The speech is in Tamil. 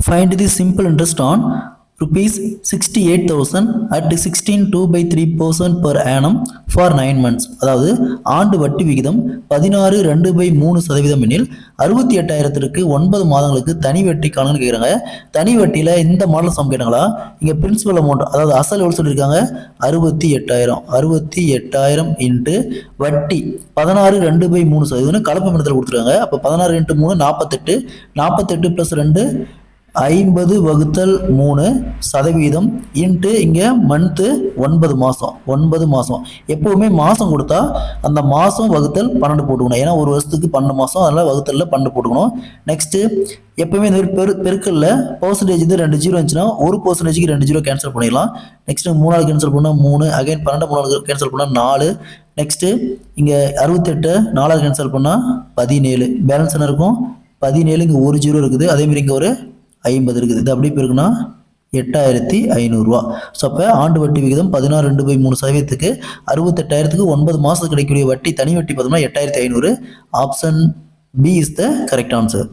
Find the simple interest on rupees 68,000 at 16.2/3% per annum for 9 months. அதாவது ஆண்டு வட்டி விகிதம் 16.2/3% எனில் 68,000க்கு 9 மாதங்களுக்கு தனி வட்டி காணுன்னு கேட்குறாங்க. தனி வட்டியில் இந்த மாடல் சம் கேட்டாங்களா? இங்கே பிரின்சிபல் அமௌண்ட் அதாவது அசல் எவ்வளோ சொல்லியிருக்காங்க? 68,000 இன்ட்டு வட்டி 16.2/3% கலப்பு மனத்தில் கொடுத்துருக்காங்க. அப்போ 16 × 3 48, 48 + 2 50/3% இன்ட்டு இங்கே மந்த்து 9 மாதம். எப்போவுமே மாதம் கொடுத்தா அந்த மாதம் வகுத்தல் 12 போட்டுக்கணும். ஏன்னா ஒரு வருஷத்துக்கு 12 மாதம், அதனால் வகுத்தலில் 12 போட்டுக்கணும். நெக்ஸ்ட்டு எப்போவுமே இந்த மாதிரி பெருக்கல்ல பர்சன்டேஜ் இது 2 ஜீரோ இருந்துச்சுன்னா 1%க்கு 2 ஜீரோ கேன்சல் பண்ணிடலாம். நெக்ஸ்ட்டு 3 கேன்சல் பண்ணால் 3, அகைன் 12 கேன்சல் பண்ணால் 4. நெக்ஸ்ட்டு இங்கே 68 4 கேன்சல் பண்ணால் 17. பேலன்ஸ் என்ன இருக்கும்? 17. இங்கே ஒரு ஜீரோ இருக்குது, அதேமாதிரி இங்கே ஒரு 50 இருக்குது. இது அப்படி இருக்குன்னா 8,500 ரூபா. ஸோ அப்போ ஆண்டு வட்டி விகிதம் 16.2/3%க்கு 68,000க்கு 9 மாதத்துக்கு கிடைக்கக்கூடிய வட்டி தனி வட்டி பார்த்தோம்னா 8,500. Option B is the correct answer.